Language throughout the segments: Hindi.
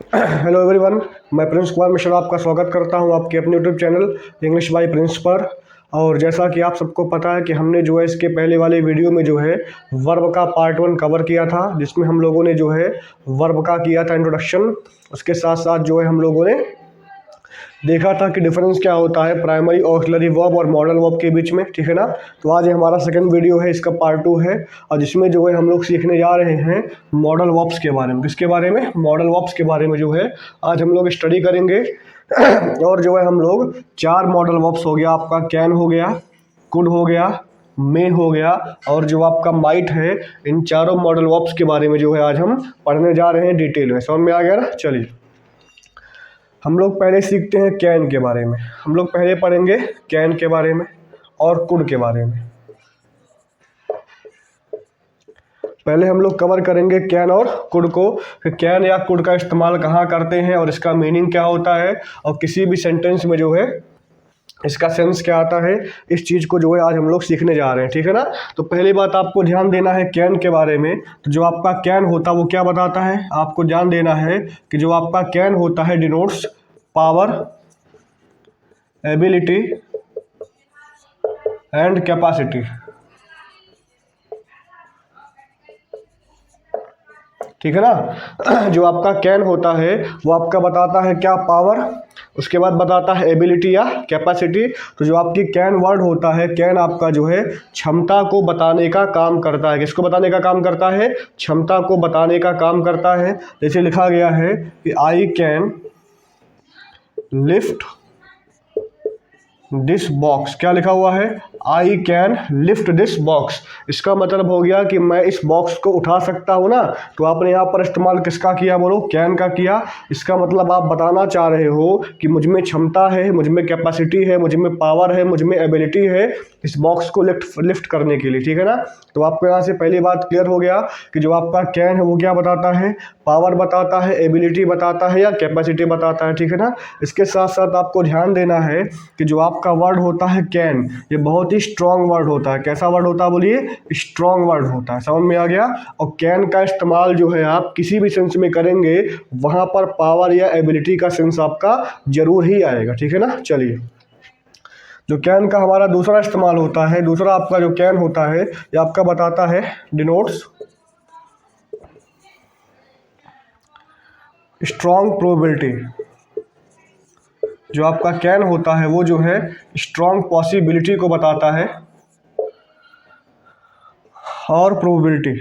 हेलो एवरीवन, मैं प्रिंस कुमार मिश्रा आपका स्वागत करता हूं आपके अपने YouTube channel English by Prince पर। और जैसा कि आप सबको पता है कि हमने जो है इसके पहले वाले वीडियो में जो है वर्ब का पार्ट 1 कवर किया था, जिसमें हम लोगों ने जो है वर्ब का किया था इंट्रोडक्शन। उसके साथ साथ जो है हम लोगों ने देखा था कि डिफरेंस क्या होता है प्राइमरी ऑक्सिलरी वर्ब और मॉडल वर्ब के बीच में, ठीक है ना। तो आज ये हमारा सेकंड वीडियो है, इसका पार्ट 2 है, और जिसमें जो है हम लोग सीखने जा रहे हैं मॉडल वर्ब्स के बारे में। किसके बारे में? मॉडल वर्ब्स के बारे में जो है आज हम लोग स्टडी करेंगे। और जो है हम लोग 4 मॉडल वर्ब्स हो गया, आपका कैन हो गया, कुड हो गया, मे हो गया, और जो आपका माइट है, इन चारों मॉडल वर्ब्स के बारे में जो है आज हम पढ़ने जा रहे हैं डिटेल में। समझ में आ गया ना? चलिए हम लोग पहले सीखते हैं कैन के बारे में। हम लोग पहले पढ़ेंगे कैन के बारे में और कुड के बारे में। पहले हम लोग कवर करेंगे कैन और कुड को, कि कैन या कुड का इस्तेमाल कहाँ करते हैं और इसका मीनिंग क्या होता है, और किसी भी सेंटेंस में जो है इसका सेंस क्या आता है। इस चीज़ को जो है आज हम लोग सीखने जा रहे हैं, ठीक है ना। तो पहली बात आपको ध्यान देना है कैन के बारे में। तो जो आपका कैन होता है वो क्या बताता है, आपको ध्यान देना है कि जो आपका कैन होता है denotes power, ability and capacity, ठीक है ना। जो आपका कैन होता है वो आपका बताता है क्या, पावर, उसके बाद बताता है एबिलिटी या कैपेसिटी। तो जो आपकी कैन वर्ड होता है, कैन आपका जो है क्षमता को बताने का काम करता है। किसको बताने का काम करता है? क्षमता को बताने का काम करता है। जैसे लिखा गया है कि I can lift this box. क्या लिखा हुआ है? I can lift this box. इसका मतलब हो गया कि मैं इस बॉक्स को उठा सकता हूँ ना। तो आपने यहाँ पर इस्तेमाल किसका किया? बोलो, कैन का किया। इसका मतलब आप बताना चाह रहे हो कि मुझ में क्षमता है, मुझ में कैपेसिटी है, मुझ में पावर है, मुझ में एबिलिटी है इस बॉक्स को लिफ्ट करने के लिए, ठीक है ना। तो आपको यहाँ से पहली बात क्लियर हो गया कि जो आपका कैन है वो क्या बताता है, पावर बताता है, एबिलिटी बताता है या कैपेसिटी बताता है, ठीक है ना। इसके साथ साथ आपको ध्यान देना है कि जो आपका वर्ड होता है कैन, ये बहुत ही स्ट्रॉन्ग वर्ड होता है। कैसा वर्ड होता है? बोलिए, स्ट्रॉन्ग वर्ड होता है। समझ में आ गया। और कैन का इस्तेमाल जो है आप किसी भी सेंस में करेंगे वहां पर पावर या एबिलिटी का सेंस आपका जरूर ही आएगा, ठीक है ना। चलिए, जो कैन का हमारा दूसरा इस्तेमाल होता है, दूसरा आपका जो कैन होता है ये आपका बताता है डिनोट्स स्ट्रॉन्ग प्रोबेबिलिटी। जो आपका कैन होता है वो जो है स्ट्रॉन्ग पॉसिबिलिटी को बताता है और प्रोबेबिलिटी,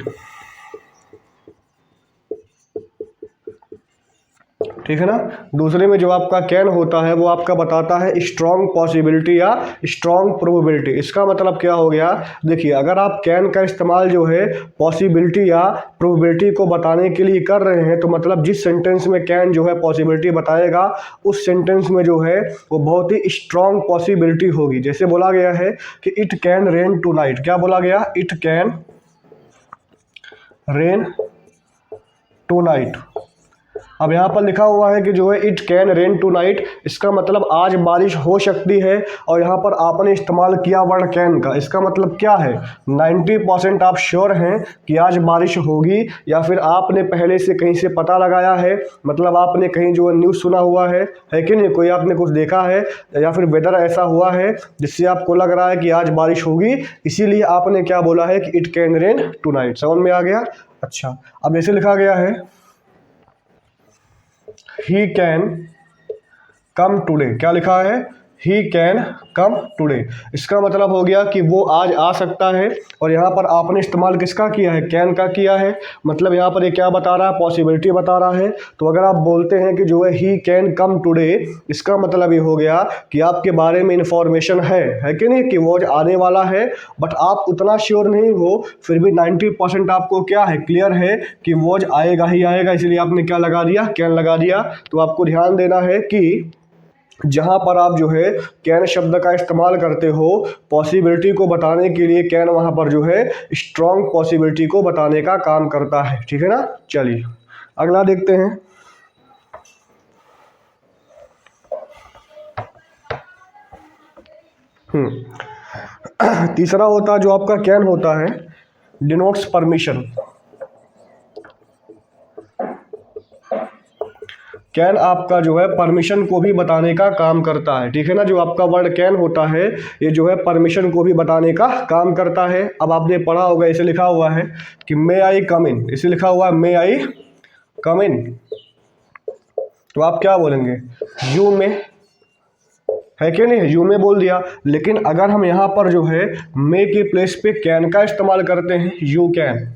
ठीक है ना। दूसरे में जो आपका कैन होता है वो आपका बताता है स्ट्रॉन्ग पॉसिबिलिटी या स्ट्रॉन्ग प्रोबेबिलिटी। इसका मतलब क्या हो गया? देखिए, अगर आप कैन का इस्तेमाल जो है पॉसिबिलिटी या प्रोबेबिलिटी को बताने के लिए कर रहे हैं, तो मतलब जिस सेंटेंस में कैन जो है पॉसिबिलिटी बताएगा उस सेंटेंस में जो है वो बहुत ही स्ट्रॉन्ग पॉसिबिलिटी होगी। जैसे बोला गया है कि it can rain tonight. क्या बोला गया? It can rain tonight. अब यहाँ पर लिखा हुआ है कि जो है it can rain tonight, इसका मतलब आज बारिश हो सकती है। और यहाँ पर आपने इस्तेमाल किया वर्ड कैन का, इसका मतलब क्या है? 90% आप श्योर हैं कि आज बारिश होगी, या फिर आपने पहले से कहीं से पता लगाया है, मतलब आपने कहीं जो है न्यूज़ सुना हुआ है कि नहीं, कोई आपने कुछ देखा है, या फिर वेदर ऐसा हुआ है जिससे आपको लग रहा है कि आज बारिश होगी, इसीलिए आपने क्या बोला है कि it can rain tonight. समझ में आ गया? अच्छा, अब जैसे लिखा गया है he can come today। क्या लिखा है? he can come today। इसका मतलब हो गया कि वो आज आ सकता है। और यहाँ पर आपने इस्तेमाल किसका किया है? कैन का किया है। मतलब यहाँ पर ये क्या बता रहा है? पॉसिबिलिटी बता रहा है। तो अगर आप बोलते हैं कि जो है he can come today, इसका मतलब ये हो गया कि आपके बारे में इंफॉर्मेशन है कि नहीं, कि वो आने वाला है, बट आप उतना श्योर नहीं हो, फिर भी 90% आपको क्या है, क्लियर है कि वो आएगा ही आएगा, इसलिए आपने क्या लगा दिया? कैन लगा दिया। तो आपको ध्यान देना है कि जहाँ पर आप जो है कैन शब्द का इस्तेमाल करते हो पॉसिबिलिटी को बताने के लिए, कैन वहाँ पर जो है स्ट्रॉन्ग पॉसिबिलिटी को बताने का काम करता है, ठीक है ना। चलिए अगला देखते हैं। तीसरा होता जो आपका कैन होता है डिनोट्स परमिशन। कैन आपका जो है परमिशन को भी बताने का काम करता है, ठीक है ना। जो आपका वर्ड कैन होता है ये जो है परमिशन को भी बताने का काम करता है। अब आपने पढ़ा होगा, इसे लिखा हुआ है कि मे आई कम इन, इसे लिखा हुआ है मे आई कम इन, तो आप क्या बोलेंगे, यू में, है कि नहीं, यू में बोल दिया। लेकिन अगर हम यहाँ पर जो है मे के प्लेस पे कैन का इस्तेमाल करते हैं, यू कैन,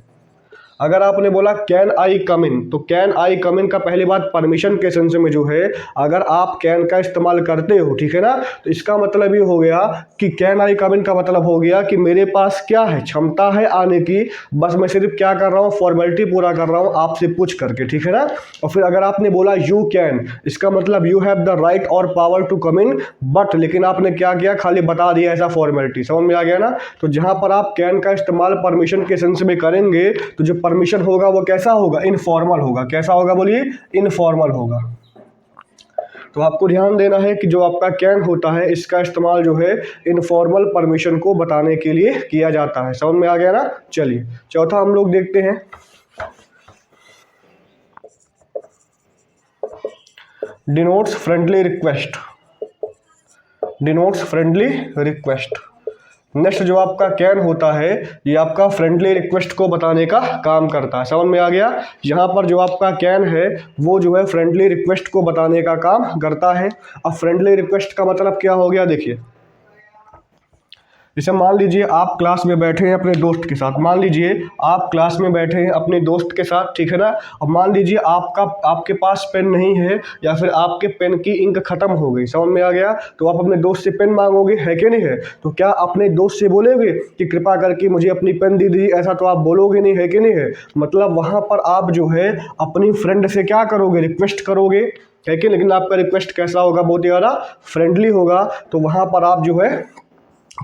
अगर आपने बोला कैन आई कम इन, तो कैन आई कम इन का पहली बात परमिशन के सेंस में जो है अगर आप कैन का इस्तेमाल करते हो, ठीक है ना, तो इसका मतलब ये हो गया कि कैन आई कम इन का मतलब हो गया कि मेरे पास क्या है, क्षमता है आने की, बस मैं सिर्फ क्या कर रहा हूँ, फॉर्मेलिटी पूरा कर रहा हूँ आपसे पूछ करके, ठीक है ना। और फिर अगर आपने बोला यू कैन, इसका मतलब यू हैव द राइट और power to come in, but लेकिन आपने क्या किया, खाली बता दिया ऐसा फॉर्मेलिटी, समझ में आ गया ना। तो जहाँ पर आप कैन का इस्तेमाल परमिशन के सेंस में करेंगे तो जो परमिशन होगा वो कैसा होगा, इनफॉर्मल होगा। कैसा होगा बोलिए, इनफॉर्मल होगा। तो आपको ध्यान देना है कि जो आपका कैन होता है इसका इस्तेमाल जो है इनफॉर्मल परमिशन को बताने के लिए किया जाता है, समझ में आ गया ना। चलिए चौथा हम लोग देखते हैं, denotes friendly request, denotes friendly request. Next जो आपका कैन होता है ये आपका फ्रेंडली रिक्वेस्ट को बताने का काम करता है, समझ में आ गया। यहाँ पर जो आपका कैन है वो जो है फ्रेंडली रिक्वेस्ट को बताने का काम करता है। अब फ्रेंडली रिक्वेस्ट का मतलब क्या हो गया, देखिए, जैसे मान लीजिए आप क्लास में बैठे हैं अपने दोस्त के साथ, मान लीजिए आप क्लास में बैठे हैं अपने दोस्त के साथ, ठीक है ना। अब मान लीजिए आपके पास पेन नहीं है या फिर आपके पेन की इंक खत्म हो गई, समझ में आ गया, तो आप अपने दोस्त से पेन मांगोगे, है कि नहीं है। तो क्या अपने दोस्त से बोलोगे कि कृपा करके मुझे अपनी पेन दे दीजिए, ऐसा तो आप बोलोगे नहीं, है कि नहीं है। मतलब वहाँ पर आप जो है अपनी फ्रेंड से क्या करोगे, रिक्वेस्ट करोगे, है कि। लेकिन आपका रिक्वेस्ट कैसा होगा, बहुत ही ज़्यादा फ्रेंडली होगा। तो वहाँ पर आप जो है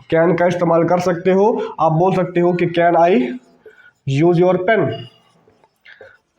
कैन का इस्तेमाल कर सकते हो। आप बोल सकते हो कि can I use your pen,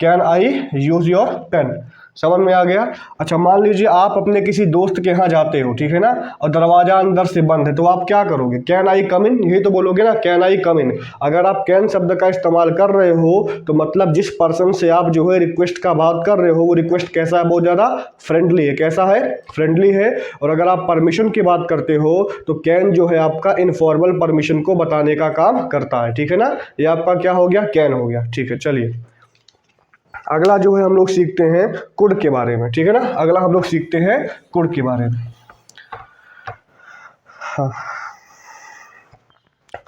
can I use your pen, समझ में आ गया। अच्छा मान लीजिए आप अपने किसी दोस्त के यहाँ जाते हो, ठीक है ना, और दरवाज़ा अंदर से बंद है, तो आप क्या करोगे, कैन आई कम इन, यही तो बोलोगे ना, कैन आई कम इन। अगर आप कैन शब्द का इस्तेमाल कर रहे हो तो मतलब जिस पर्सन से आप जो है रिक्वेस्ट का बात कर रहे हो वो रिक्वेस्ट कैसा है, बहुत ज़्यादा फ्रेंडली है। कैसा है, फ्रेंडली है। और अगर आप परमिशन की बात करते हो तो कैन जो है आपका इनफॉर्मल परमिशन को बताने का काम करता है, ठीक है ना। ये आपका क्या हो गया, कैन हो गया, ठीक है। चलिए अगला जो है हम लोग सीखते हैं कुड के बारे में, ठीक है ना। अगला हम लोग सीखते हैं कुड के बारे में। हाँ,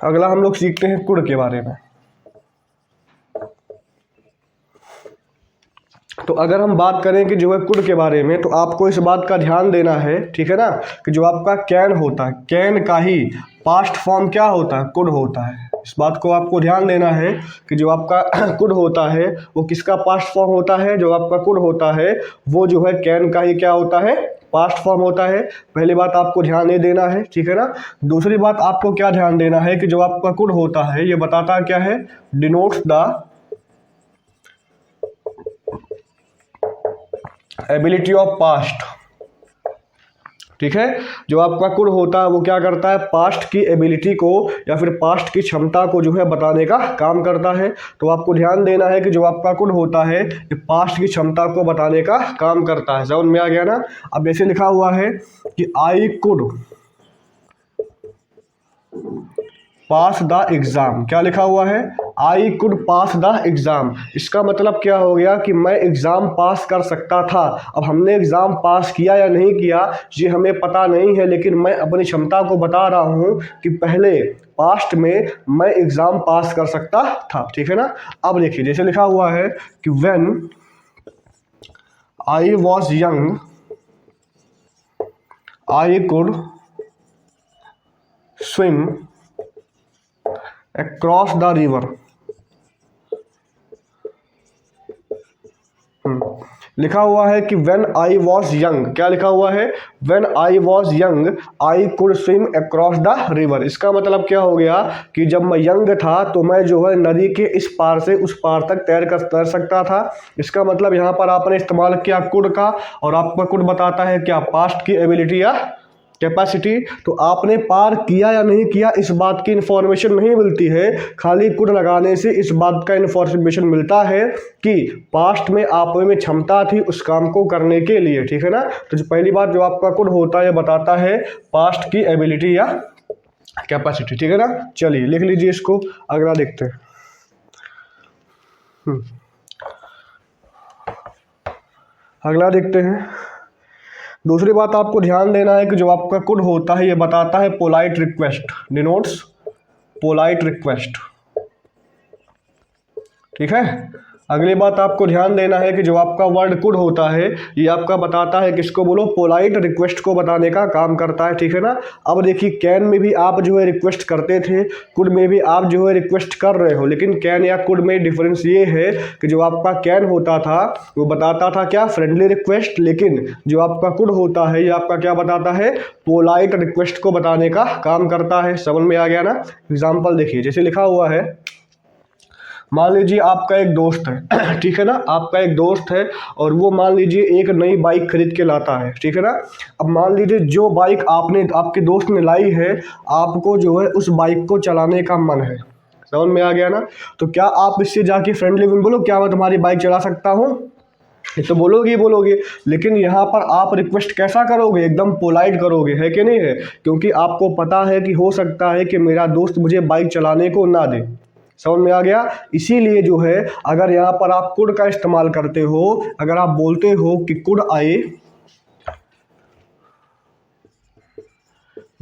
अगला हम लोग सीखते हैं कुड के बारे में। तो अगर हम बात करें कि जो है कुड के बारे में, तो आपको इस बात का ध्यान देना है, ठीक है ना, कि जो आपका कैन होता है, कैन का ही पास्ट फॉर्म क्या होता है, कुड होता है। इस बात को आपको ध्यान देना है कि जो आपका कुड होता है वो किसका पास्ट फॉर्म होता है, जो आपका कुड होता है वो जो है कैन का ही क्या होता है, पास्ट फॉर्म होता है। पहली बात आपको ध्यान ये देना है, ठीक है ना। दूसरी बात आपको क्या ध्यान देना है कि जो आपका कुड होता है ये बताता क्या है, denotes the ability of past, ठीक है। जो आपका कुड होता है वो क्या करता है, पास्ट की एबिलिटी को या फिर पास्ट की क्षमता को जो है बताने का काम करता है। तो आपको ध्यान देना है कि जो आपका कुड होता है ये पास्ट की क्षमता को बताने का काम करता है, समझ में आ गया ना। अब जैसे लिखा हुआ है कि I could pass the exam, क्या लिखा हुआ है, I could pass the exam. इसका मतलब क्या हो गया कि मैं एग्ज़ाम पास कर सकता था। अब हमने एग्ज़ाम पास किया या नहीं किया ये हमें पता नहीं है, लेकिन मैं अपनी क्षमता को बता रहा हूँ कि पहले पास्ट में मैं एग्ज़ाम पास कर सकता था, ठीक है ना। अब देखिए जैसे लिखा हुआ है कि when I was young I could swim across the river। लिखा हुआ है कि when I was young, क्या लिखा हुआ है, when I was young I could swim across the river। इसका मतलब क्या हो गया कि जब मैं यंग था तो मैं जो है नदी के इस पार से उस पार तक तैर सकता था। इसका मतलब यहाँ पर आपने इस्तेमाल किया कुड का, और आपका कुड बताता है क्या, पास्ट की एबिलिटी या कैपेसिटी, तो आपने पार किया या नहीं किया इस बात की इन्फॉर्मेशन नहीं मिलती है, खाली कुड लगाने से इस बात का इन्फॉर्मेशन मिलता है कि पास्ट में आप में क्षमता थी उस काम को करने के लिए, ठीक है ना। तो जो पहली बात जो आपका कुड होता है बताता है पास्ट की एबिलिटी या कैपेसिटी, ठीक है ना। चलिए लिख लीजिए इसको, अगला देखते हैं। अगला देखते हैं। दूसरी बात आपको ध्यान देना है कि जो आपका कुड होता है ये बताता है polite request, denotes polite request, ठीक है। अगली बात आपको ध्यान देना है कि जो आपका वर्ड कुड होता है ये आपका बताता है किसको बोलो, पोलाइट रिक्वेस्ट को बताने का काम करता है, ठीक है ना। अब देखिए कैन में भी आप जो है रिक्वेस्ट करते थे, कुड में भी आप जो है रिक्वेस्ट कर रहे हो, लेकिन कैन या कुड में डिफरेंस ये है कि जो आपका कैन होता था वो बताता था क्या, फ्रेंडली रिक्वेस्ट, लेकिन जो आपका कुड होता है ये आपका क्या बताता है, पोलाइट रिक्वेस्ट को बताने का काम करता है। समझ में आ गया ना। एग्जाम्पल देखिए, जैसे लिखा हुआ है, मान लीजिए आपका एक दोस्त है, ठीक है ना, आपका एक दोस्त है और वो मान लीजिए एक नई बाइक खरीद के लाता है, ठीक है ना। अब मान लीजिए जो बाइक आपके दोस्त ने लाई है, आपको जो है उस बाइक को चलाने का मन है। समझ में आ गया ना। तो क्या आप इससे जाके फ्रेंडली में बोलो क्या मैं तुम्हारी बाइक चला सकता हूँ, ये तो बोलोगे ही बोलोगे, लेकिन यहाँ पर आप रिक्वेस्ट कैसा करोगे, एकदम पोलाइट करोगे, है कि नहीं है, क्योंकि आपको पता है कि हो सकता है कि मेरा दोस्त मुझे बाइक चलाने को ना दे। समझ में आ गया। इसीलिए जो है अगर यहाँ पर आप कुड का इस्तेमाल करते हो, अगर आप बोलते हो कि could I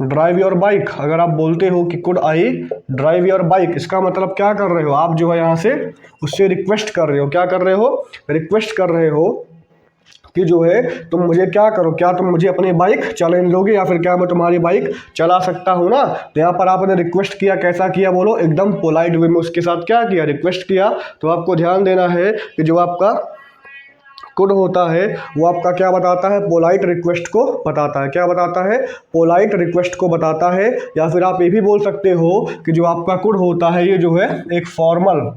drive your bike, अगर आप बोलते हो कि could I drive your bike, इसका मतलब क्या कर रहे हो आप, जो है यहाँ से उससे रिक्वेस्ट कर रहे हो, क्या कर रहे हो, रिक्वेस्ट कर रहे हो कि जो है तुम मुझे क्या करो, क्या तुम मुझे अपनी बाइक चलाने दोगे या फिर क्या मैं तुम्हारी बाइक चला सकता हूँ ना। तो यहाँ पर आपने रिक्वेस्ट किया, कैसा किया बोलो, एकदम पोलाइट वे में उसके साथ क्या किया, रिक्वेस्ट किया। तो आपको ध्यान देना है कि जो आपका कुड होता है वो आपका क्या बताता है, पोलाइट रिक्वेस्ट को बताता है। क्या बताता है, पोलाइट रिक्वेस्ट को बताता है। या फिर आप ये भी बोल सकते हो कि जो आपका कुड होता है ये जो है एक फॉर्मल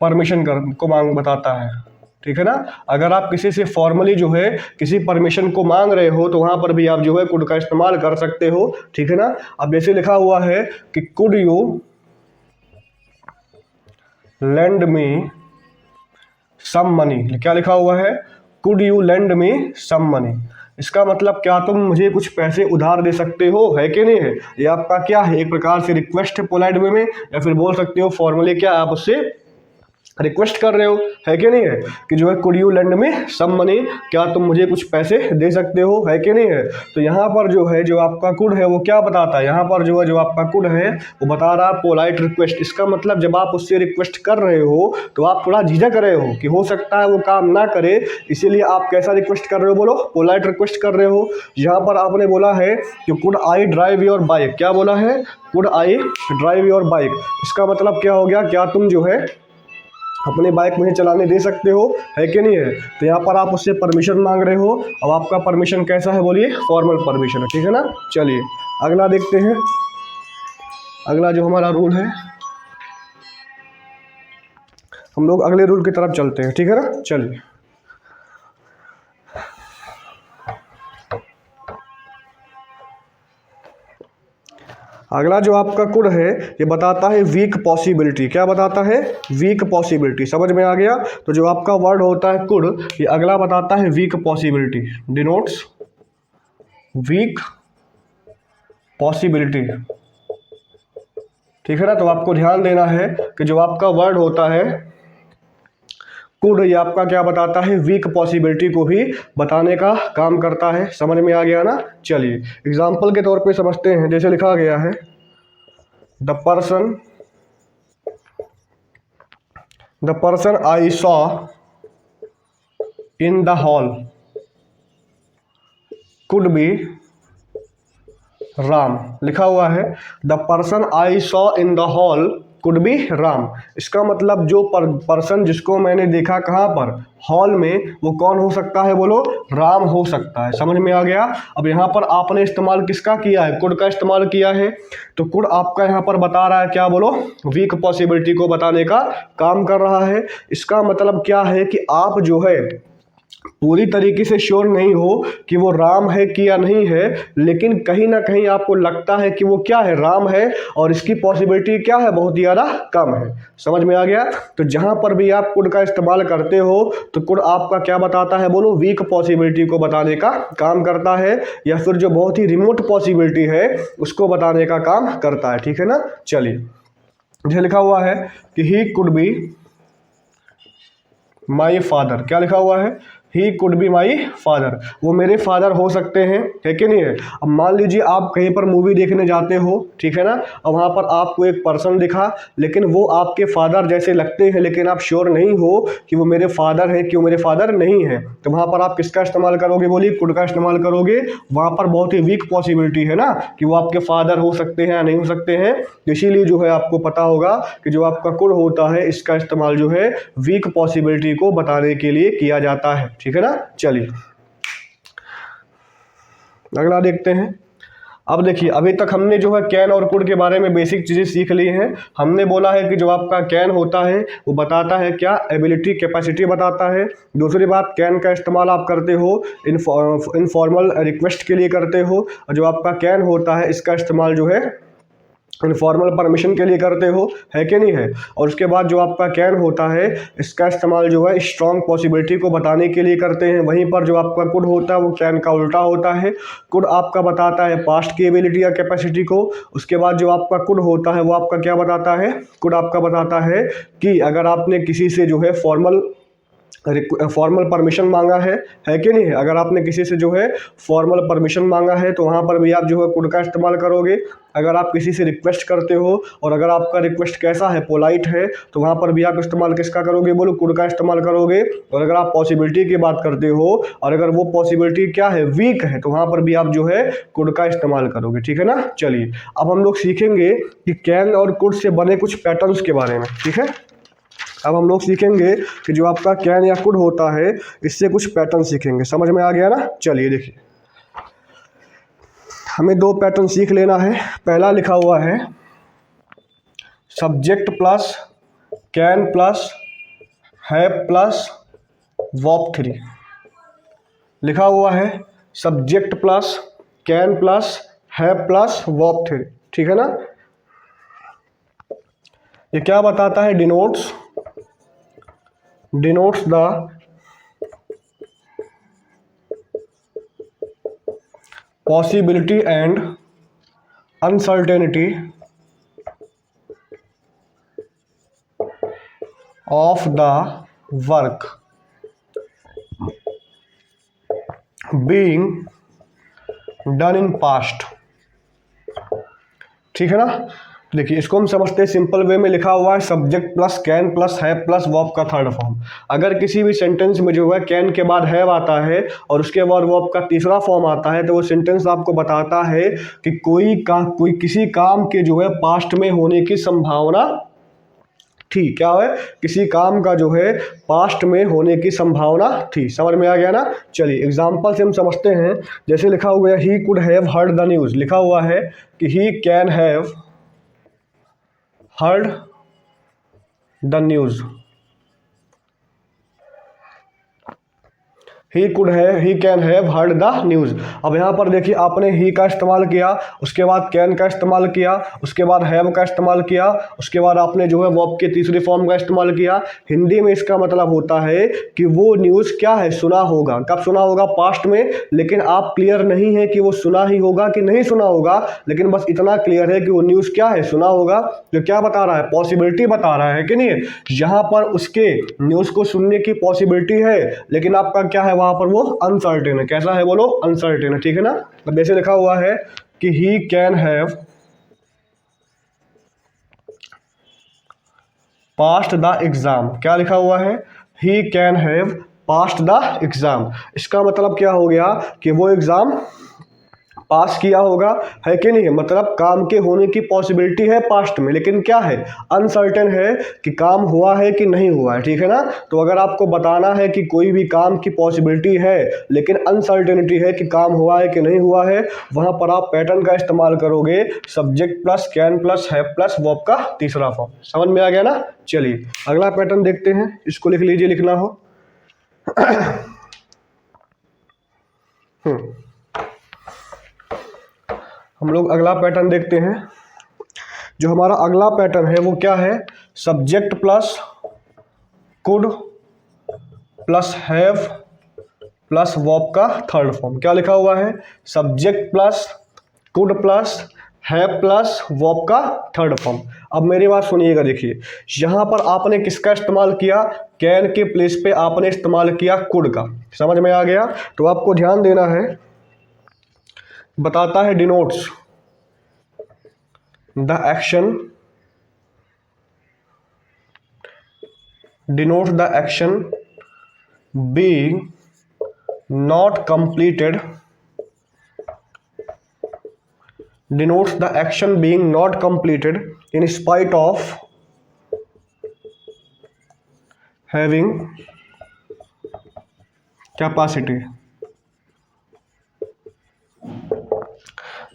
परमिशन को मांग बताता है, ठीक है ना। अगर आप किसी से फॉर्मली जो है किसी परमिशन को मांग रहे हो तो वहां पर भी आप जो है कुड का इस्तेमाल कर सकते हो, ठीक है ना। अब जैसे लिखा हुआ है कि could you lend me some money, क्या लिखा हुआ है, could you lend me some money, इसका मतलब क्या तुम मुझे कुछ पैसे उधार दे सकते हो, है कि नहीं है। ये आपका क्या है, एक प्रकार से रिक्वेस्ट है पोलाइट वे में, या फिर बोल सकते हो फॉर्मली क्या आप उससे रिक्वेस्ट कर रहे हो, है कि नहीं है, कि जो है कुड यू लेंड में सम मनी, क्या तुम मुझे कुछ पैसे दे सकते हो, है कि नहीं है। तो यहाँ पर जो है जो आपका कुड है वो क्या बताता है, यहाँ पर जो है जो आपका कुड है वो बता रहा है पोलाइट रिक्वेस्ट। इसका मतलब जब आप उससे रिक्वेस्ट कर रहे हो तो आप थोड़ा झिझक रहे हो कि हो सकता है वो काम ना करे, इसीलिए आप कैसा रिक्वेस्ट कर रहे हो बोलो, पोलाइट रिक्वेस्ट कर रहे हो। यहाँ पर आपने बोला है कि could I drive your bike, क्या बोला है, could I drive your bike, इसका मतलब क्या हो गया, क्या तुम जो है अपने बाइक मुझे चलाने दे सकते हो, है कि नहीं है। तो यहाँ पर आप उससे परमिशन मांग रहे हो। अब आपका परमिशन कैसा है बोलिए, फॉर्मल परमिशन है, ठीक है ना। चलिए अगला देखते हैं। अगला जो हमारा रूल है, हम लोग अगले रूल की तरफ चलते हैं, ठीक है ना। चलिए अगला जो आपका कुड है ये बताता है वीक पॉसिबिलिटी, क्या बताता है, वीक पॉसिबिलिटी। समझ में आ गया। तो जो आपका वर्ड होता है कुड, ये अगला बताता है weak possibility, denotes weak possibility, ठीक है ना। तो आपको ध्यान देना है कि जो आपका वर्ड होता है कुड, ये आपका क्या बताता है, वीक पॉसिबिलिटी को भी बताने का काम करता है। समझ में आ गया ना। चलिए एग्जाम्पल के तौर पे समझते हैं। जैसे लिखा गया है the person I saw in the hall could be Ram, लिखा हुआ है the person I saw in the hall could be Ram. इसका मतलब जो पर्सन जिसको मैंने देखा कहाँ पर, हॉल में, वो कौन हो सकता है बोलो, राम हो सकता है। समझ में आ गया। अब यहाँ पर आपने इस्तेमाल किसका किया है, कुड का इस्तेमाल किया है। तो कुड आपका यहाँ पर बता रहा है क्या बोलो, वीक पॉसिबिलिटी को बताने का काम कर रहा है। इसका मतलब क्या है कि आप जो है पूरी तरीके से श्योर नहीं हो कि वो राम है कि या नहीं है, लेकिन कहीं ना कहीं आपको लगता है कि वो क्या है, राम है, और इसकी पॉसिबिलिटी क्या है, बहुत ज़्यादा कम है। समझ में आ गया। तो जहां पर भी आप कुड का इस्तेमाल करते हो तो कुड आपका क्या बताता है, बोलो, वीक पॉसिबिलिटी को बताने का काम करता है, या फिर जो बहुत ही रिमोट पॉसिबिलिटी है उसको बताने का काम करता है। ठीक है ना। चलिए, मुझे लिखा हुआ है कि he could be my father. क्या लिखा हुआ है, he could be my father, वो मेरे फादर हो सकते हैं, है कि नहीं है। अब मान लीजिए आप कहीं पर मूवी देखने जाते हो, ठीक है ना, और वहाँ पर आपको एक पर्सन दिखा, लेकिन वो आपके फादर जैसे लगते हैं, लेकिन आप श्योर नहीं हो कि वो मेरे फादर हैं कि वो मेरे फादर नहीं है, तो वहाँ पर आप किसका इस्तेमाल करोगे, बोलिए, कुड का इस्तेमाल करोगे। वहाँ पर बहुत ही वीक पॉसिबिलिटी है ना कि वो आपके फादर हो सकते हैं या नहीं हो सकते हैं, इसीलिए जो है आपको पता होगा कि जो आपका कुड होता है इसका इस्तेमाल जो है वीक पॉसिबिलिटी को बताने के लिए किया जाता है। ठीक है ना। चलिए अगला देखते हैं। अब देखिए, अभी तक हमने जो है कैन और कुड के बारे में बेसिक चीज़ें सीख ली हैं। हमने बोला है कि जो आपका कैन होता है वो बताता है क्या, एबिलिटी, कैपेसिटी बताता है। दूसरी बात, कैन का इस्तेमाल आप करते हो इनफॉर्मल रिक्वेस्ट के लिए करते हो, और जो आपका कैन होता है इसका इस्तेमाल जो है इनफॉर्मल परमिशन के लिए करते हो, है कि नहीं है। और उसके बाद जो आपका कैन होता है इसका इस्तेमाल जो है स्ट्रॉन्ग पॉसिबिलिटी को बताने के लिए करते हैं। वहीं पर जो आपका कुड होता है वो कैन का उल्टा होता है। कुड आपका बताता है पास्ट की एबिलिटी या कैपेसिटी को। उसके बाद जो आपका कुड होता है वो आपका क्या बताता है, कुड आपका बताता है कि अगर आपने किसी से जो है फॉर्मल परमिशन मांगा है कि नहीं है। अगर आपने किसी से जो है फॉर्मल परमिशन मांगा है तो वहाँ पर भी आप जो है कुड का इस्तेमाल करोगे। अगर आप किसी से रिक्वेस्ट करते हो और अगर आपका रिक्वेस्ट कैसा है, पोलाइट है, तो वहाँ पर भी आप इस्तेमाल किसका करोगे, बोलो, कुड का इस्तेमाल करोगे। और अगर आप पॉसिबिलिटी की बात करते हो और अगर वो पॉसिबिलिटी क्या है, वीक है, तो वहाँ पर भी आप जो है कुड का इस्तेमाल करोगे। ठीक है ना। चलिए, अब हम लोग सीखेंगे कि कैन और कुड से बने कुछ पैटर्न्स के बारे में। ठीक है, अब हम लोग सीखेंगे कि जो आपका कैन या कुड होता है इससे कुछ पैटर्न सीखेंगे। समझ में आ गया ना। चलिए देखिए, हमें दो पैटर्न सीख लेना है। पहला लिखा हुआ है subject plus can plus have plus verb 3। लिखा हुआ है subject plus can plus have plus verb 3। ठीक है ना। ये क्या बताता है, denotes the possibility and uncertainty of the work being done in past। ठीक है ना। देखिए, इसको हम समझते हैं सिंपल वे में। लिखा हुआ है subject plus can plus have plus verb का थर्ड फॉर्म। अगर किसी भी सेंटेंस में जो है कैन के बाद हैव आता है और उसके बाद वर्ब का तीसरा फॉर्म आता है, तो वो सेंटेंस आपको बताता है कि कोई किसी काम के जो है पास्ट में होने की संभावना थी। क्या है, किसी काम का जो है पास्ट में होने की संभावना थी। समझ में आ गया ना। चलिए एग्जांपल से हम समझते हैं। जैसे लिखा हुआ है he could have heard the news. लिखा हुआ है कि he can have heard the news। He can have heard the news. अब यहाँ पर देखिए, आपने ही का इस्तेमाल किया, उसके बाद कैन का इस्तेमाल किया, उसके बाद हैव का इस्तेमाल किया, उसके बाद आपने जो है वर्ब के तीसरे फॉर्म का इस्तेमाल किया। हिंदी में इसका मतलब होता है कि वो न्यूज़ क्या है, सुना होगा। कब सुना होगा, पास्ट में। लेकिन आप क्लियर नहीं है कि वो सुना ही होगा कि नहीं सुना होगा, लेकिन बस इतना क्लियर है कि वो न्यूज़ क्या है, सुना होगा। जो क्या बता रहा है, पॉसिबिलिटी बता रहा है कि नहीं है। यहाँ पर उसके न्यूज़ को सुनने की पॉसिबिलिटी है, लेकिन आपका क्या है, वहां पर वो अनसर्टेन है। कैसा है, बोलो, अनसर्टेन है। ठीक है ना। अब जैसे लिखा हुआ है कि he can have passed the exam. क्या लिखा हुआ है, he can have passed the exam. इसका मतलब क्या हो गया कि वो एग्जाम पास किया होगा, है कि नहीं। मतलब काम के होने की पॉसिबिलिटी है पास्ट में, लेकिन क्या है, अनसर्टेन है कि काम हुआ है कि नहीं हुआ है। ठीक है ना। तो अगर आपको बताना है कि कोई भी काम की पॉसिबिलिटी है लेकिन अनसर्टेनिटी है कि काम हुआ है कि नहीं हुआ है, वहां पर आप पैटर्न का इस्तेमाल करोगे subject plus can plus have plus verb का तीसरा फॉर्म। समझ में आ गया ना। चलिए अगला पैटर्न देखते हैं, इसको लिख लीजिए, लिखना हो। हम लोग अगला पैटर्न देखते हैं। जो हमारा अगला पैटर्न है वो क्या है, subject plus could plus have plus verb का थर्ड फॉर्म। क्या लिखा हुआ है, subject plus could plus have plus verb का थर्ड फॉर्म। अब मेरी बात सुनिएगा, देखिए यहां पर आपने किसका इस्तेमाल किया, कैन के प्लेस पे आपने इस्तेमाल किया कुड का। समझ में आ गया? तो आपको ध्यान देना है, बताता है denotes the action, denotes the action being not completed, denotes the action being not completed in spite of having capacity,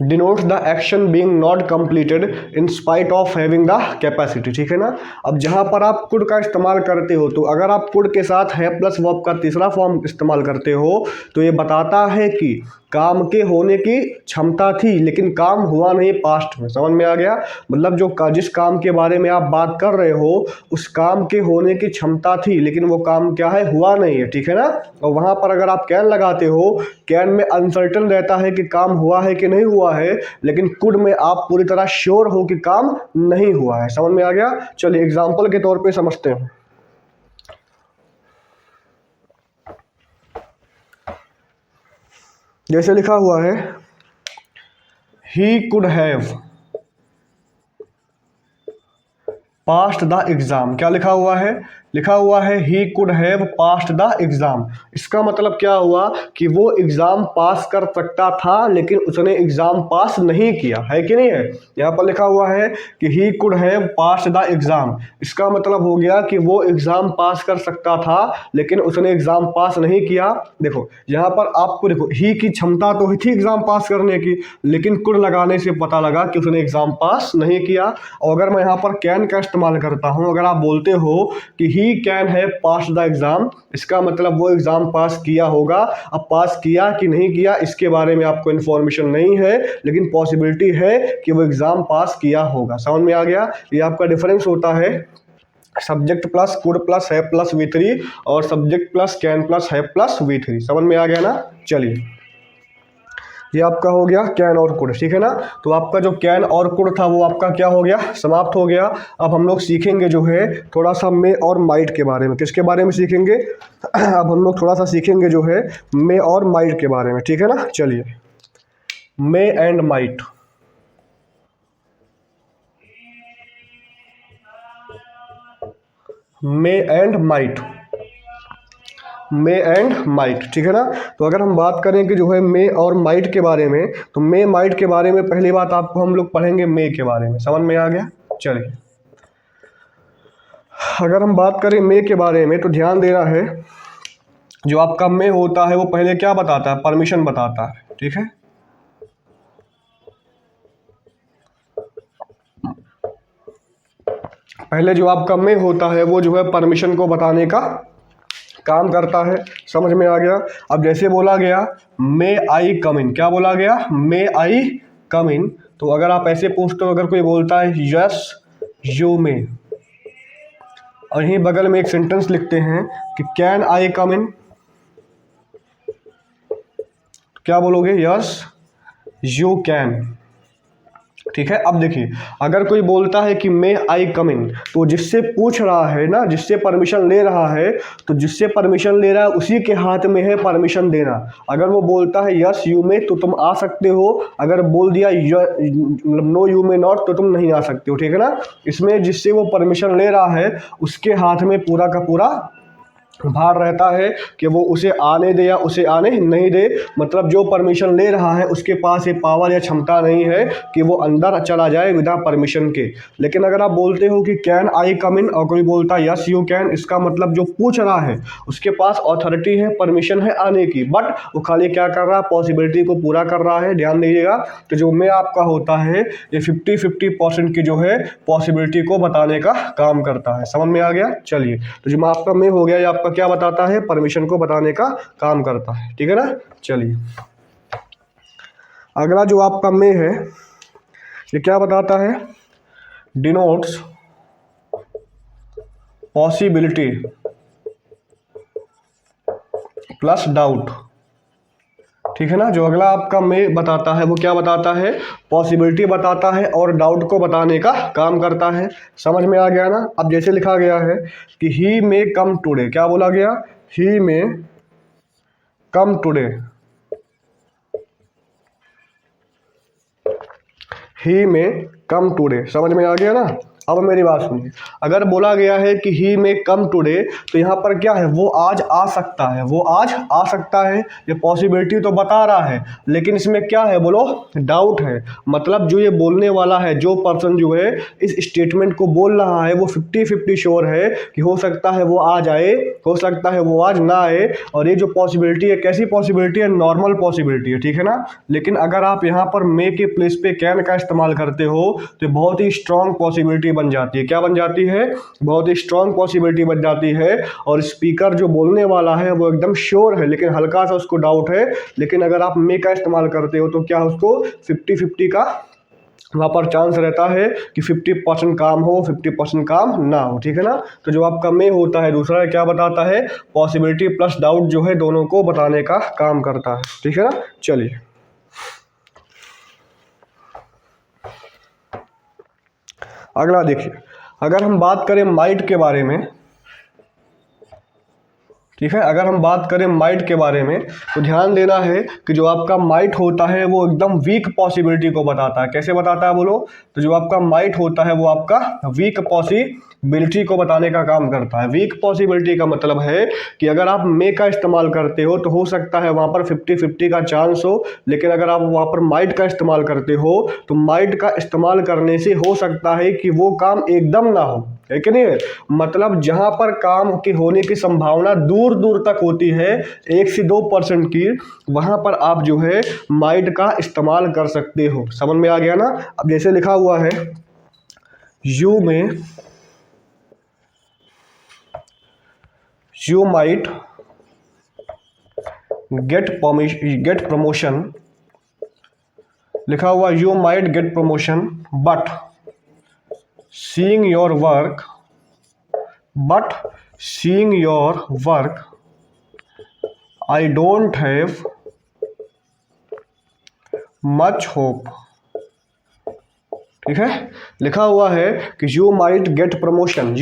denotes the action being not completed in spite of having the capacity। ठीक है ना। अब जहां पर आप कुड का इस्तेमाल करते हो, तो अगर आप कुड के साथ है प्लस वर्ब का तीसरा फॉर्म इस्तेमाल करते हो तो ये बताता है कि काम के होने की क्षमता थी लेकिन काम हुआ नहीं पास्ट में। समझ में आ गया? मतलब जो जिस काम के बारे में आप बात कर रहे हो उस काम के होने की क्षमता थी लेकिन वो काम क्या है, हुआ नहीं है। ठीक है ना। और वहां पर अगर आप कैन लगाते हो, कैन में अनसर्टन रहता है कि काम हुआ है कि नहीं हुआ है, लेकिन कुड में आप पूरी तरह श्योर हो कि काम नहीं हुआ है। समझ में आ गया? चलिए एग्जाम्पल के तौर पर समझते हैं। जैसे लिखा हुआ है, he could have passed the exam. क्या लिखा हुआ है, लिखा हुआ है he could have passed the exam. इसका मतलब क्या हुआ कि वो एग्जाम पास कर सकता था लेकिन उसने एग्जाम पास नहीं किया है कि नहीं है। यहाँ पर लिखा हुआ है कि he could have passed the exam, इसका मतलब हो गया कि वो एग्जाम पास कर सकता था लेकिन उसने एग्जाम पास नहीं किया। देखो यहाँ पर आपको देखो, ही की क्षमता तो थी एग्जाम पास करने की, लेकिन कुड लगाने से पता लगा कि उसने एग्जाम पास नहीं किया। और अगर मैं यहाँ पर कैन का इस्तेमाल करता हूँ, अगर आप बोलते हो कि he can have pass the exam, इसका मतलब वो एग्जाम पास किया होगा। अब पास किया कि नहीं किया इसके बारे में आपको इन्फॉर्मेशन नहीं है, लेकिन पॉसिबिलिटी है कि वो एग्जाम पास किया होगा। समझ में आ गया? ये आपका डिफरेंस होता है subject plus could plus have plus V3 और subject plus can plus have plus V3। समझ में आ गया ना। चलिए ये आपका हो गया कैन और कुड। ठीक है ना। तो आपका जो कैन और कुड था वो आपका क्या हो गया, समाप्त हो गया। अब हम लोग सीखेंगे जो है थोड़ा सा मे और माइट के बारे में। किसके बारे में सीखेंगे? अब हम लोग थोड़ा सा सीखेंगे जो है मे और माइट के बारे में। ठीक है ना। चलिए may and might. May and might, may and might. ठीक है ना। तो अगर हम बात करें कि जो है मे और माइट के बारे में, तो मे माइट के बारे में पहली बात आपको हम लोग पढ़ेंगे मे के बारे में। समझ में आ गया? चलिए अगर हम बात करें मे के बारे में तो ध्यान देना है, जो आपका मे होता है वो पहले क्या बताता है, परमिशन बताता है। ठीक है। पहले जो आपका मे होता है वो जो है परमिशन को बताने का काम करता है। समझ में आ गया? अब जैसे बोला गया मे आई कम इन, क्या बोला गया, मे आई कम इन। तो अगर आप ऐसे पूछते हो, अगर कोई बोलता है यस यू मे, और यहीं बगल में एक सेंटेंस लिखते हैं कि कैन आई कम इन, क्या बोलोगे, यस यू कैन। ठीक है। अब देखिए अगर कोई बोलता है कि मे आई कम इन, तो जिससे पूछ रहा है ना, जिससे परमिशन ले रहा है, तो जिससे परमिशन ले रहा है उसी के हाथ में है परमिशन देना। अगर वो बोलता है यस यू मे तो तुम आ सकते हो, अगर बोल दिया मतलब नो यू मे नॉट तो तुम नहीं आ सकते हो। ठीक है ना। इसमें जिससे वो परमिशन ले रहा है उसके हाथ में पूरा का पूरा भार रहता है कि वो उसे आने दे या उसे आने नहीं दे। मतलब जो परमिशन ले रहा है उसके पास ये पावर या क्षमता नहीं है कि वो अंदर चला जाए बिना परमिशन के। लेकिन अगर आप बोलते हो कि कैन आई कम इन और कोई बोलता है यस यू कैन, इसका मतलब जो पूछ रहा है उसके पास अथॉरिटी है, परमिशन है आने की, बट वो खाली क्या कर रहा है, पॉसिबिलिटी को पूरा कर रहा है। ध्यान दीजिएगा। तो जो मे आपका होता है ये 50-50% की जो है पॉसिबिलिटी को बताने का काम करता है। समझ में आ गया? चलिए तो जो आपका मे हो गया ये आपका क्या बताता है, परमिशन को बताने का काम करता है। ठीक है ना। चलिए अगला जो आपका मे है ये क्या बताता है, डिनोट्स पॉसिबिलिटी प्लस डाउट। ठीक है ना, जो अगला आपका मे बताता है वो क्या बताता है, पॉसिबिलिटी बताता है और डाउट को बताने का काम करता है। समझ में आ गया ना। अब जैसे लिखा गया है कि ही मे कम टुडे, क्या बोला गया, ही मे कम टुडे, ही मे कम टुडे, समझ में आ गया ना। अब मेरी बात सुनिए, अगर बोला गया है कि ही मे कम टुडे तो यहाँ पर क्या है, वो आज आ सकता है, वो आज आ सकता है, ये पॉसिबिलिटी तो बता रहा है, लेकिन इसमें क्या है बोलो, डाउट है। मतलब जो ये बोलने वाला है, जो पर्सन जो है इस स्टेटमेंट को बोल रहा है वो 50-50 श्योर है कि हो सकता है वो आज आए, हो सकता है वो आज ना आए। और ये जो पॉसिबिलिटी है कैसी पॉसिबिलिटी है, नॉर्मल पॉसिबिलिटी है, ठीक है ना। लेकिन अगर आप यहाँ पर मे के प्लेस पे कैन का इस्तेमाल करते हो तो बहुत ही स्ट्रॉन्ग पॉसिबिलिटी बन जाती है। क्या बन जाती है, बहुत ही स्ट्रॉन्ग पॉसिबिलिटी बन जाती है। और स्पीकर जो बोलने वाला है वो एकदम श्योर है लेकिन हल्का सा उसको डाउट है। लेकिन अगर आप मे का इस्तेमाल करते हो तो क्या उसको 50-50 का वहाँ पर चांस रहता है कि 50% काम हो, 50% काम ना हो, ठीक है ना। तो जो आपका मे होता है दूसरा क्या बताता है, पॉसिबिलिटी प्लस डाउट जो है दोनों को बताने का काम करता है, ठीक है ना। चलिए अगला देखिए, अगर हम बात करें माइट के बारे में, ठीक है, अगर हम बात करें माइट के बारे में तो ध्यान देना है कि जो आपका माइट होता है वो एकदम वीक पॉसिबिलिटी को बताता है। कैसे बताता है बोलो, तो जो आपका माइट होता है वो आपका वीक पॉसिबिलिटी को बताने का काम करता है। वीक पॉसिबिलिटी का मतलब है कि अगर आप मे का इस्तेमाल करते हो तो हो सकता है वहाँ पर 50-50 का चांस हो, लेकिन अगर आप वहाँ पर माइट का इस्तेमाल करते हो तो माइट का इस्तेमाल करने से हो सकता है कि वो काम एकदम ना हो, है कि नहीं। मतलब जहां पर काम के होने की संभावना दूर दूर तक होती है 1 से 2% की, वहां पर आप जो है माइट का इस्तेमाल कर सकते हो। समझ में आ गया ना। अब जैसे लिखा हुआ है यू माइट गेट प्रमोशन, लिखा हुआ you might get promotion but seeing your work, I don't have much hope। ठीक है, लिखा हुआ है कि you might get promotion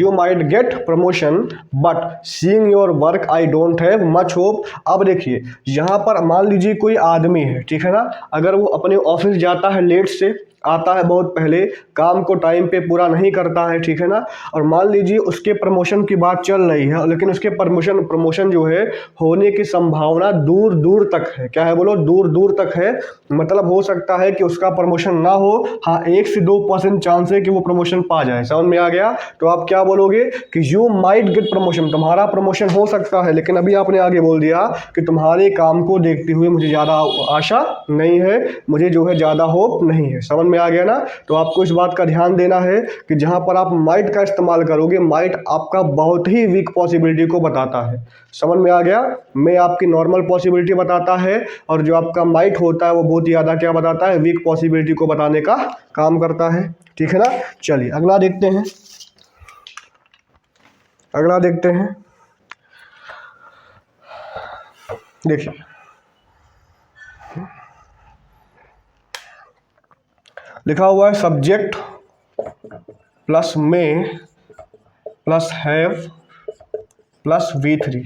but seeing your work I don't have much hope. अब देखिए यहाँ पर मान लीजिए कोई आदमी है, ठीक है ना, अगर वो अपने ऑफिस जाता है लेट से, आता है बहुत पहले, काम को टाइम पे पूरा नहीं करता है, ठीक है ना, और मान लीजिए उसके प्रमोशन की बात चल रही है लेकिन उसके प्रमोशन जो है होने की संभावना दूर दूर तक है। क्या है बोलो, दूर दूर तक है। मतलब हो सकता है कि उसका प्रमोशन ना हो, हाँ 1 से 2% चांस है कि वो प्रमोशन पा जाए। समझ में आ गया। तो आप क्या बोलोगे कि यू माइट गेट प्रमोशन, तुम्हारा प्रमोशन हो सकता है, लेकिन अभी आपने आगे बोल दिया कि तुम्हारे काम को देखते हुए मुझे ज़्यादा आशा नहीं है, मुझे जो है ज़्यादा होप नहीं है। समझ में आ गया ना। तो आपको इस बात का ध्यान देना है कि जहां पर आप माइट का इस्तेमाल करोगे, माइट आपका बहुत ही वीक पॉसिबिलिटी को बताता है। समझ में आ गया। मैं आपकी नॉर्मल पॉसिबिलिटी बताता है और जो आपका माइट होता है वो बहुत ही ज़्यादा क्या बताता है, वीक पॉसिबिलिटी को बताने का काम करता है, ठीक है ना। चलिए अगला देखते हैं, अगला देखते हैं। देखिए लिखा हुआ है subject plus may plus have plus V3,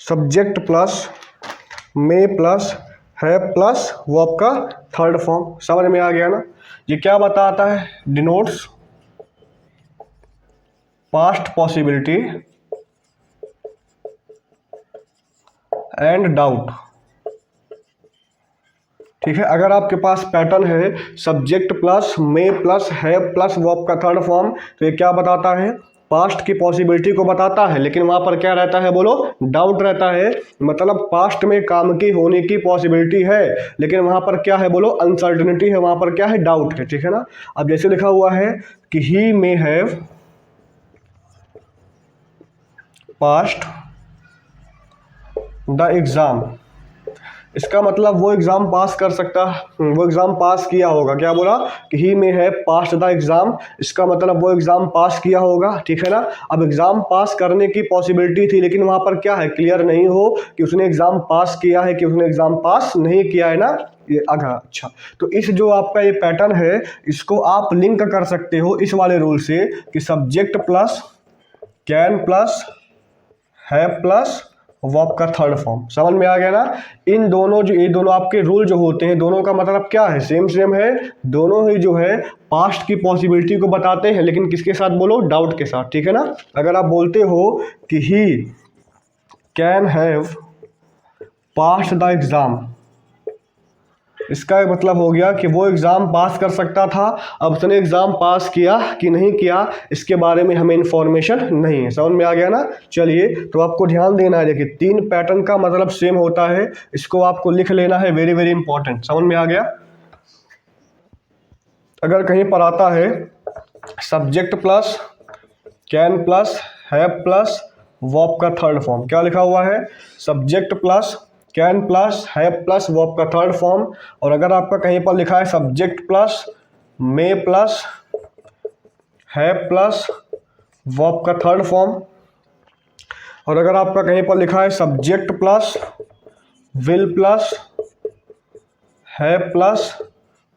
subject plus may plus है प्लस वो आपका थर्ड फॉर्म। समझ में आ गया ना। ये क्या बताता है, denotes past possibility and doubt. ठीक है, अगर आपके पास पैटर्न है सब्जेक्ट प्लस मे प्लस है प्लस वो आपका थर्ड फॉर्म, तो ये क्या बताता है, पास्ट की पॉसिबिलिटी को बताता है, लेकिन वहां पर क्या रहता है बोलो, डाउट रहता है। मतलब पास्ट में काम की होने की पॉसिबिलिटी है लेकिन वहां पर क्या है बोलो, अनसर्टेनिटी है, वहां पर क्या है, डाउट है, ठीक है ना। अब जैसे लिखा हुआ है कि he may have passed the exam, इसका मतलब वो एग्ज़ाम पास कर सकता, वो एग्ज़ाम पास किया होगा। क्या बोला कि ही में है पास द एग्ज़ाम, इसका मतलब वो एग्ज़ाम पास किया होगा, ठीक है ना। अब एग्ज़ाम पास करने की पॉसिबिलिटी थी, लेकिन वहाँ पर क्या है, क्लियर नहीं हो कि उसने एग्ज़ाम पास किया है कि उसने एग्ज़ाम पास नहीं किया है ना, ये आगे। अच्छा, तो इस जो आपका ये पैटर्न है, इसको आप लिंक कर सकते हो इस वाले रूल से कि सब्जेक्ट प्लस कैन प्लस है प्लस वर्ब का थर्ड फॉर्म। समझ में आ गया ना। इन दोनों जो, ये दोनों आपके रूल जो होते हैं, दोनों का मतलब क्या है, सेम सेम है। दोनों ही जो है पास्ट की पॉसिबिलिटी को बताते हैं, लेकिन किसके साथ बोलो, डाउट के साथ, ठीक है ना। अगर आप बोलते हो कि he can have passed the exam, इसका मतलब हो गया कि वो एग्ज़ाम पास कर सकता था। अब उसने एग्ज़ाम पास किया कि नहीं किया, इसके बारे में हमें इंफॉर्मेशन नहीं है। समझ में आ गया ना। चलिए, तो आपको ध्यान देना है, देखिए 3 पैटर्न का मतलब सेम होता है, इसको आपको लिख लेना है, वेरी वेरी इंपॉर्टेंट। समझ में आ गया। अगर कहीं पर आता है subject plus can plus have plus verb का थर्ड फॉर्म, क्या लिखा हुआ है, subject plus can plus have plus verb का थर्ड फॉर्म। और अगर आपका कहीं पर लिखा है subject plus may plus have plus verb का थर्ड फॉर्म, और अगर आपका कहीं पर लिखा है subject plus will plus have plus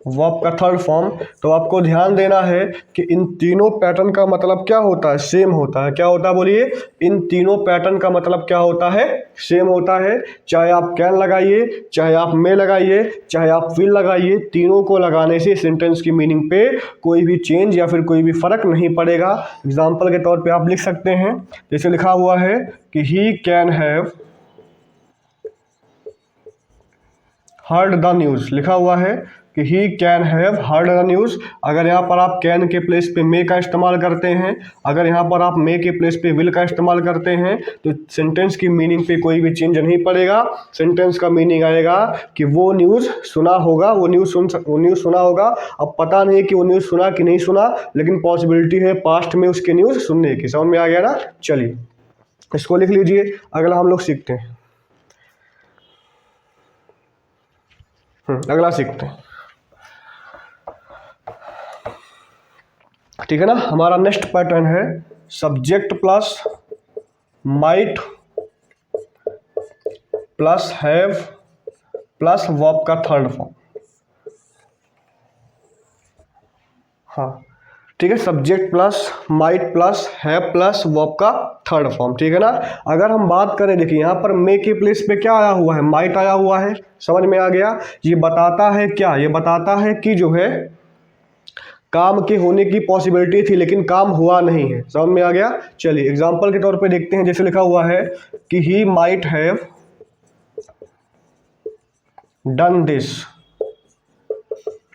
verb का थर्ड फॉर्म, तो आपको ध्यान देना है कि इन तीनों पैटर्न का मतलब क्या होता है, सेम होता है। क्या होता है बोलिए, इन तीनों पैटर्न का मतलब क्या होता है, सेम होता है। चाहे आप कैन लगाइए, चाहे आप मे लगाइए, चाहे आप विल लगाइए, तीनों को लगाने से सेंटेंस की मीनिंग पे कोई भी चेंज या फिर कोई भी फर्क नहीं पड़ेगा। एग्जाम्पल के तौर पर आप लिख सकते हैं, जैसे लिखा हुआ है कि he can have heard the news, लिखा हुआ है कि he can have heard the news. अगर यहाँ पर आप कैन के प्लेस पे मे का इस्तेमाल करते हैं, अगर यहाँ पर आप मे के प्लेस पे विल का इस्तेमाल करते हैं, तो सेंटेंस की मीनिंग पे कोई भी चेंज नहीं पड़ेगा। सेंटेंस का मीनिंग आएगा कि वो न्यूज़ सुना होगा, वो न्यूज़ सुना होगा। अब पता नहीं कि वो न्यूज़ सुना कि नहीं सुना, लेकिन पॉसिबिलिटी है पास्ट में उसके न्यूज़ सुनने की। समझ में आ गया ना। चलिए, इसको लिख लीजिए, अगला हम लोग सीखते हैं। अगला सीखते हैं, ठीक है ना। हमारा नेक्स्ट पैटर्न है subject plus might plus have plus verb का थर्ड फॉर्म। हाँ, ठीक है, subject plus might plus have plus verb का थर्ड फॉर्म, ठीक है ना। अगर हम बात करें, देखिए यहाँ पर मे के प्लेस पे क्या आया हुआ है, माइट आया हुआ है। समझ में आ गया। ये बताता है क्या, ये बताता है कि जो है काम के होने की पॉसिबिलिटी थी, लेकिन काम हुआ नहीं है। समझ में आ गया। चलिए, एग्जांपल के तौर पे देखते हैं, जैसे लिखा हुआ है कि he might have done this,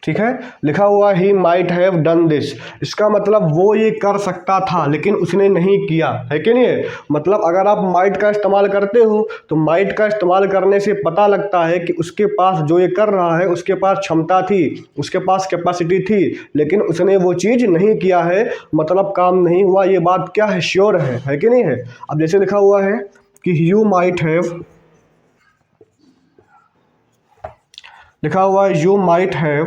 ठीक है, लिखा हुआ he might have done this. इसका मतलब वो ये कर सकता था, लेकिन उसने नहीं किया, है कि नहीं है। मतलब अगर आप माइट का इस्तेमाल करते हो, तो माइट का इस्तेमाल करने से पता लगता है कि उसके पास जो ये कर रहा है, उसके पास क्षमता थी, उसके पास कैपेसिटी थी, लेकिन उसने वो चीज़ नहीं किया है, मतलब काम नहीं हुआ। ये बात क्या है, श्योर है कि नहीं है। अब जैसे लिखा हुआ है कि यू माइट हैव, लिखा हुआ है you might have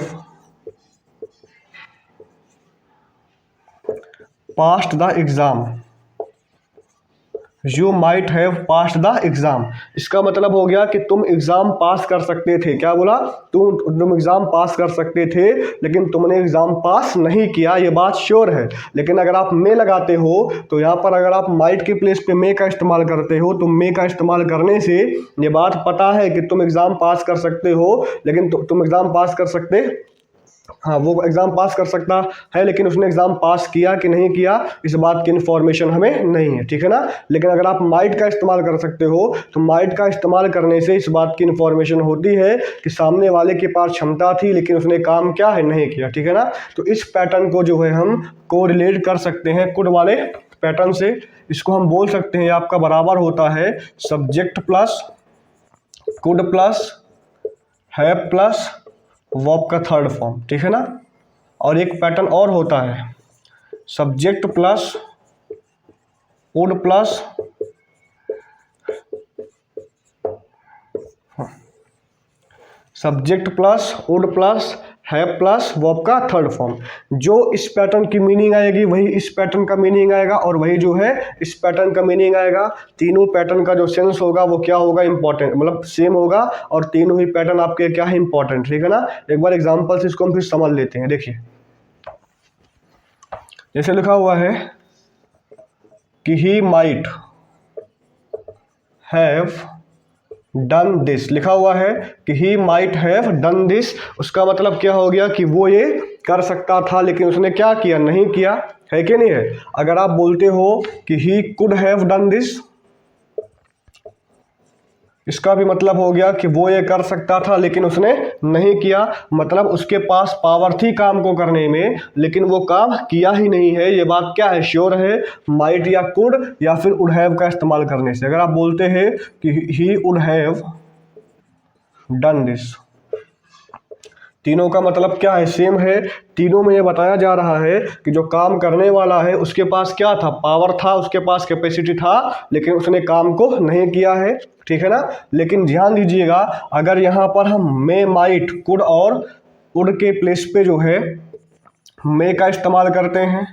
passed the exam, you might have passed the exam. इसका मतलब हो गया कि तुम एग्ज़ाम पास कर सकते थे। क्या बोला, तुम एग्ज़ाम पास कर सकते थे, लेकिन तुमने एग्ज़ाम पास नहीं किया, ये बात श्योर है। लेकिन अगर आप मे लगाते हो, तो यहाँ पर अगर आप माइट के प्लेस पे मे का इस्तेमाल करते हो, तो मे का इस्तेमाल करने से ये बात पता है कि तुम एग्ज़ाम पास कर सकते हो, लेकिन तुम एग्ज़ाम पास कर सकते, हाँ, वो एग्ज़ाम पास कर सकता है, लेकिन उसने एग्ज़ाम पास किया कि नहीं किया, इस बात की इन्फॉर्मेशन हमें नहीं है, ठीक है ना। लेकिन अगर आप माइट का इस्तेमाल कर सकते हो, तो माइट का इस्तेमाल करने से इस बात की इन्फॉर्मेशन होती है कि सामने वाले के पास क्षमता थी, लेकिन उसने काम क्या है, नहीं किया, ठीक है ना। तो इस पैटर्न को जो है हम कोरिलेट कर सकते हैं कुड वाले पैटर्न से। इसको हम बोल सकते हैं, आपका बराबर होता है subject plus could plus have plus verb का थर्ड फॉर्म, ठीक है ना। और एक पैटर्न और होता है subject plus would plus subject plus would plus have plus verb का थर्ड फॉर्म। जो इस पैटर्न की मीनिंग आएगी वही इस पैटर्न का मीनिंग आएगा और वही जो है इस पैटर्न का मीनिंग आएगा। तीनों पैटर्न का जो सेंस होगा वो क्या होगा, इंपॉर्टेंट, मतलब सेम होगा और तीनों ही पैटर्न आपके क्या है, इंपॉर्टेंट, ठीक है ना। एक बार एग्जांपल से इसको हम फिर समझ लेते हैं। देखिए जैसे लिखा हुआ है कि he might have done this, लिखा हुआ है कि he might have done this, उसका मतलब क्या हो गया कि वो ये कर सकता था लेकिन उसने क्या किया, नहीं किया, है कि नहीं है। अगर आप बोलते हो कि he could have done this, इसका भी मतलब हो गया कि वो ये कर सकता था लेकिन उसने नहीं किया, मतलब उसके पास पावर थी काम को करने में लेकिन वो काम किया ही नहीं है। ये बात क्या है, श्योर है, माइट या कुड या फिर वुड हैव का इस्तेमाल करने से। अगर आप बोलते हैं कि he would have done this, तीनों का मतलब क्या है, सेम है। तीनों में ये बताया जा रहा है कि जो काम करने वाला है उसके पास क्या था, पावर था, उसके पास कैपेसिटी था लेकिन उसने काम को नहीं किया है, ठीक है ना। लेकिन ध्यान दीजिएगा, अगर यहाँ पर हम मे माइट कुड और वुड के प्लेस पे जो है मे का इस्तेमाल करते हैं,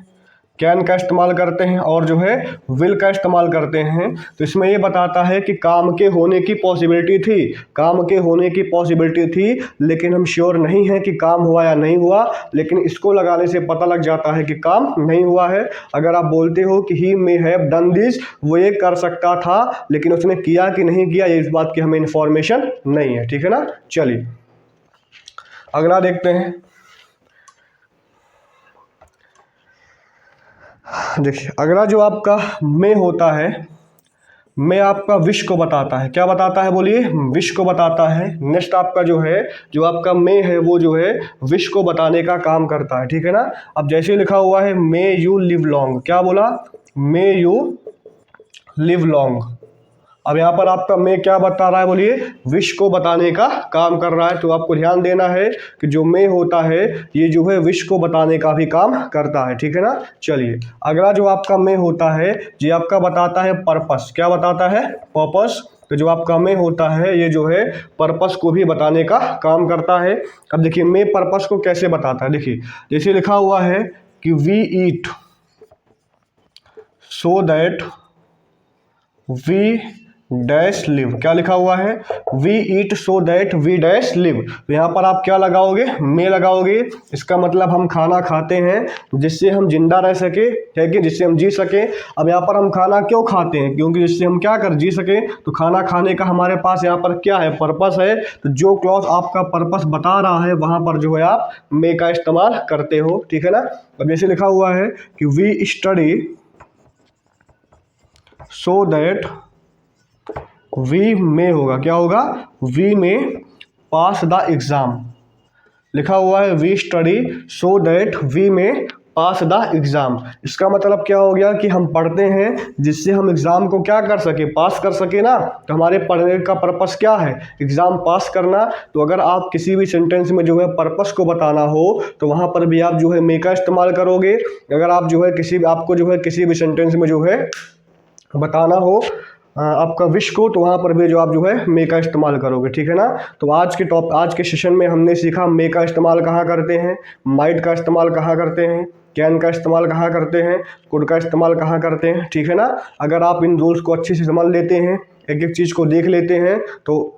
कैन का इस्तेमाल करते हैं और जो है विल का इस्तेमाल करते हैं, तो इसमें ये बताता है कि काम के होने की पॉसिबिलिटी थी, काम के होने की पॉसिबिलिटी थी लेकिन हम श्योर नहीं हैं कि काम हुआ या नहीं हुआ, लेकिन इसको लगाने से पता लग जाता है कि काम नहीं हुआ है। अगर आप बोलते हो कि he may have done this, वो ये कर सकता था लेकिन उसने किया कि नहीं किया, ये इस बात की हमें इंफॉर्मेशन नहीं है, ठीक है ना। चलिए अगला देखते हैं। देखिए अगला जो आपका मे होता है, मे आपका विश को बताता है, क्या बताता है बोलिए, विश को बताता है। नेक्स्ट आपका जो है, जो आपका मे है वो जो है विश को बताने का काम करता है, ठीक है ना। अब जैसे लिखा हुआ है मे यू लिव लॉन्ग, क्या बोला, मे यू लिव लॉन्ग। अब यहाँ पर आपका मे क्या बता रहा है बोलिए, विश को बताने का काम कर रहा है। तो आपको ध्यान देना है कि जो मे होता है ये जो है विश को बताने का भी काम करता है, ठीक है ना। चलिए अगला जो आपका मे होता है ये आपका बताता है पर्पस, क्या बताता है, पर्पस। तो जो आपका मे होता है ये जो है पर्पस को भी बताने का काम करता है। अब देखिए मे पर्पस को कैसे बताता है, देखिए जैसे लिखा हुआ है कि we eat so that we dash live, क्या लिखा हुआ है, we eat so that we dash live. तो यहाँ पर आप क्या लगाओगे, मे लगाओगे। इसका मतलब हम खाना खाते हैं जिससे हम जिंदा रह सके, है कि जिससे हम जी सके। अब यहाँ पर हम खाना क्यों खाते हैं, क्योंकि जिससे हम क्या कर जी सके। तो खाना खाने का हमारे पास यहाँ पर क्या है, पर्पस है। तो जो क्लॉज आपका पर्पस बता रहा है वहाँ पर जो है आप मे का इस्तेमाल करते हो, ठीक है ना। अब जैसे लिखा हुआ है कि we study so that we में होगा, क्या होगा, we may pass the exam, लिखा हुआ है we study so that we may pass the exam. इसका मतलब क्या हो गया कि हम पढ़ते हैं जिससे हम एग्ज़ाम को क्या कर सके, पास कर सके ना। तो हमारे पढ़ने का पर्पस क्या है, एग्ज़ाम पास करना। तो अगर आप किसी भी सेंटेंस में जो है पर्पस को बताना हो तो वहाँ पर भी आप जो है मे का इस्तेमाल करोगे। अगर आप जो है आपको जो है किसी भी सेंटेंस में जो है बताना हो आपका विश को, तो वहाँ पर भी जो आप जो है मे का इस्तेमाल करोगे, ठीक है ना। तो आज के सेशन में हमने सीखा मे का इस्तेमाल कहाँ करते हैं, माइट का इस्तेमाल कहाँ करते हैं, कैन का इस्तेमाल कहाँ करते हैं, कुड का इस्तेमाल कहाँ करते हैं, ठीक है ना। अगर आप इन रूल्स को अच्छे से समझ लेते हैं, एक एक चीज़ को देख लेते हैं, तो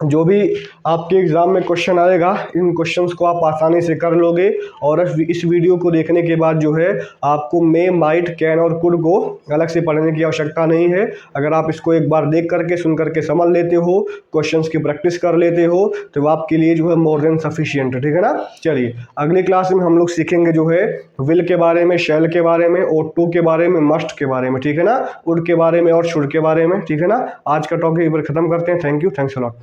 जो भी आपके एग्ज़ाम में क्वेश्चन आएगा इन क्वेश्चंस को आप आसानी से कर लोगे। और इस वीडियो को देखने के बाद जो है आपको मे माइट कैन और कुड को अलग से पढ़ने की आवश्यकता नहीं है। अगर आप इसको एक बार देख करके सुन करके समझ लेते हो, क्वेश्चंस की प्रैक्टिस कर लेते हो, तो आपके लिए जो है मोर देन सफिशिएंट है, ठीक है ना। चलिए अगली क्लास में हम लोग सीखेंगे जो है विल के बारे में, शैल के बारे में, ought to के बारे में, मस्ट के बारे में, ठीक है ना, वुड के बारे में और शुड के बारे में, ठीक है ना। आज का टॉपिक एक बार खत्म करते हैं। Thank you, thanks a lot.